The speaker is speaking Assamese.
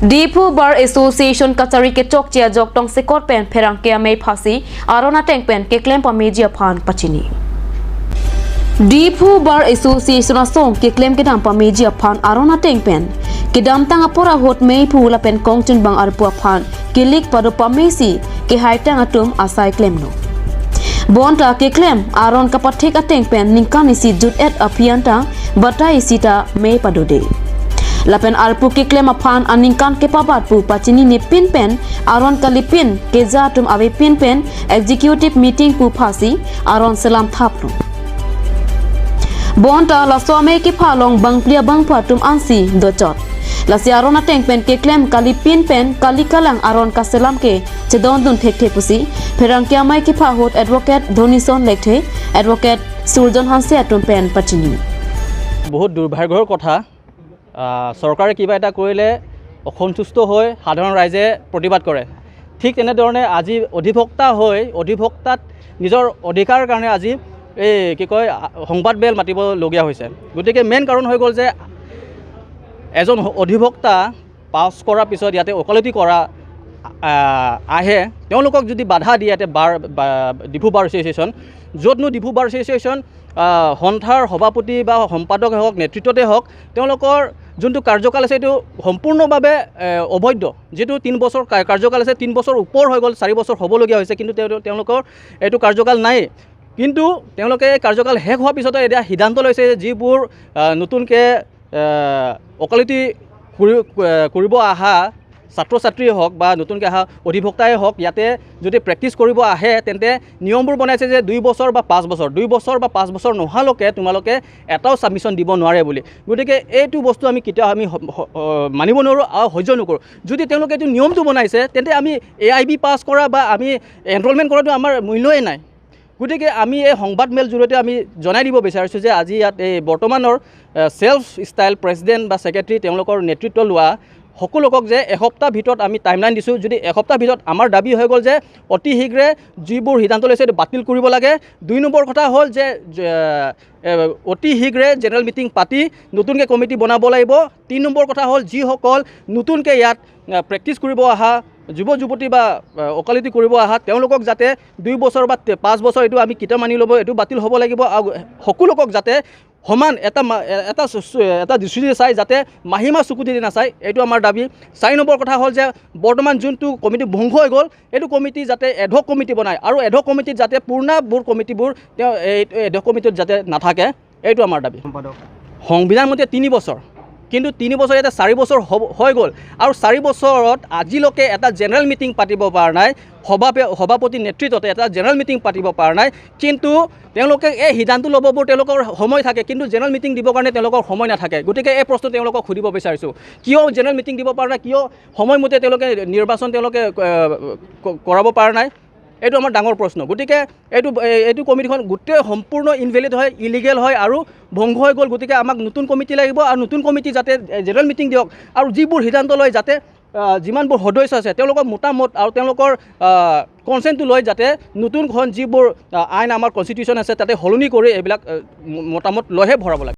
Dipu Bar Association Kachari ke chok chia jok tong se kot pen pherang ke amei phasi arona teng pen ke claim pa media phan pachini Dipu Bar Association asong ke claim ke dam pa media phan arona teng pen ke dam tang apora hot mei phu la pen kongchen bang arpu phan ke lik padu pa mesi ke hai tang atum asai claim no Bonta ke claim aron kapathik ateng pen ningkan isi jut et apianta batai sita mei padode Lapen arpu ke claim aphan aningkan ke pabat pu pachini ni pin pen aron kalipin ke jatum ave pin pen executive meeting pu phasi aron salam thapnu Bonta la some ke phalong bangplia bang phatum ansi dochot la siaron ateng pen ke claim kalipin pen kalikalang aron ka salam ke chedon dun thek pusi pherang kya mai ke phahot advocate Dhonison lekhe advocate Surjon Hanse atum pen pachini বহুত দুৰ্ভাগ্যৰ কথা চৰকাৰে কিবা এটা কৰিলে অসন্তুষ্ট হৈ সাধাৰণ ৰাইজে প্ৰতিবাদ কৰে ঠিক তেনেধৰণে আজি অধিভোক্তাত নিজৰ অধিকাৰ কাৰণে আজি এই কি কয় সংবাদ বেল মাতিব লগিয়া হৈছে গতিকে মেইন কাৰণ হৈ গ'ল যে এজন অধিভোক্তা পাছ কৰাৰ পিছত ইয়াতে ওকালতি কৰা আহে তেওঁলোকক যদি বাধা দিয়ে ইয়াতে ডিফু বাৰ এছ'চিয়েশ্যন য'তনো ডিফু বাৰ এছ'চিয়েশ্যন সন্থাৰ সভাপতি বা সম্পাদক হওক নেতৃত্বতে হওক তেওঁলোকৰ যোনটো কাৰ্যকাল আছে এইটো সম্পূৰ্ণভাৱে অবৈধ যেটো 3 বছৰ কাৰ্যকাল আছে 3 বছৰ ওপৰ হৈ গ'ল 4 বছৰ হ'বলগীয়া হৈছে কিন্তু তেওঁলোকৰ এইটো কাৰ্যকাল নাই কিন্তু তেওঁলোকে কাৰ্যকাল শেষ হোৱাৰ পিছত এতিয়া সিদ্ধান্ত লৈছে যিবোৰ নতুনকৈ ওকালতি কৰিব আহা ছাত্ৰ-ছাত্ৰী হওক বা নতুনকৈ আহা অধিভোক্তাই হওক ইয়াতে যদি প্ৰেক্টিছ কৰিব আহে তেন্তে নিয়মবোৰ বনাইছে যে 2 বছৰ বা 5 বছৰ 2 বছৰ বা 5 বছৰ নোহালৈকে তোমালোকে এটাও সাবমিশন দিব নোৱাৰে বুলি গতিকে এইটো বস্তু আমি কেতিয়া আমি মানিব নোৱাৰো আৰু সহ্য নকৰো যদি তেওঁলোকে এইটো নিয়মটো বনাইছে তেন্তে আমি AIB পাছ কৰা বা আমি এনৰলমেণ্ট কৰাটো আমাৰ মূল্যই নাই গতিকে আমি এই সংবাদ মেল জৰিয়তে আমি জনাই দিব বিচাৰিছোঁ যে আজি ইয়াত এই বৰ্তমানৰ সেলফ ষ্টাইল প্ৰেসিডেন্ট বা সেক্ৰেটাৰী তেওঁলোকৰ নেতৃত্ব লোৱা সকলোকক যে এসপ্তাহ ভিতৰত আমি টাইমলাইন দিছোঁ যদি এসপ্তাহ ভিতৰত আমাৰ দাবী হৈ গ'ল যে অতি শীঘ্ৰে যিবোৰ সিদ্ধান্ত লৈছে বাতিল কৰিব লাগে 2 নম্বৰ কথা হ'ল যে অতি শীঘ্ৰে জেনেৰেল মিটিং পাতি নতুনকৈ কমিটি বনাব লাগিব 3 নম্বৰ কথা হ'ল যিসকল নতুনকৈ ইয়াত প্ৰেক্টিছ কৰিব আহা যুৱতী বা ওকালতি কৰিব আহা তেওঁলোকক যাতে 2 বছৰ বা 5 বছৰ এইটো আমি কিতা মানি ল'ব এইটো বাতিল হ'ব লাগিব আৰু সকলোকক যাতে সমান এটা দৃষ্টি চাই যাতে মাহিমা চকুতি দি নাচায় এইটো আমাৰ দাবী 4 নম্বৰ কথা হ'ল যে বৰ্তমান যোনটো কমিটি ভংগ হৈ গ'ল এইটো কমিটি যাতে এডহক কমিটি বনায় আৰু এডহক কমিটিত যাতে পূৰ্ণবোৰ কমিটিবোৰ এই এডহক কমিটিত যাতে নাথাকে এইটো আমাৰ দাবী সংবিধান মতে 3 বছৰ কিন্তু 3 বছৰ এটা 4 বছৰ হৈ গ'ল আৰু 4 বছৰত আজিলৈকে এটা জেনেৰেল মিটিং পাতিব পৰা নাই সভাপতি নেতৃত্বতে এটা জেনেৰেল মিটিং পাতিব পৰা নাই কিন্তু তেওঁলোকে এই সিদ্ধান্ত ল'ববোৰ তেওঁলোকৰ সময় থাকে কিন্তু জেনেৰেল মিটিং দিবৰ কাৰণে তেওঁলোকৰ সময় নাথাকে গতিকে এই প্ৰশ্ন তেওঁলোকক সুধিব বিচাৰিছোঁ কিয় জেনেৰেল মিটিং দিব পৰা নাই কিয় সময়মতে তেওঁলোকে নিৰ্বাচন তেওঁলোকে কৰাব পৰা নাই এইটো আমাৰ ডাঙৰ প্ৰশ্ন গতিকে এইটো কমিটিখন গোটেই সম্পূৰ্ণ ইনভেলিড হয় ইলিগেল হয় আৰু ভংগ হৈ গ'ল গতিকে আমাক নতুন কমিটি লাগিব আৰু নতুন কমিটি যাতে জেনেৰেল মিটিং দিয়ক আৰু যিবোৰ সিদ্ধান্ত লয় যাতে যিমানবোৰ সদস্য আছে তেওঁলোকৰ মতামত আৰু তেওঁলোকৰ কনসেন্টটো লৈ যাতে নতুনখন যিবোৰ আইন আমাৰ কনষ্টিটিউশ্যন আছে তাতে সলনি কৰি এইবিলাক মতামত লৈহে ভৰাব লাগে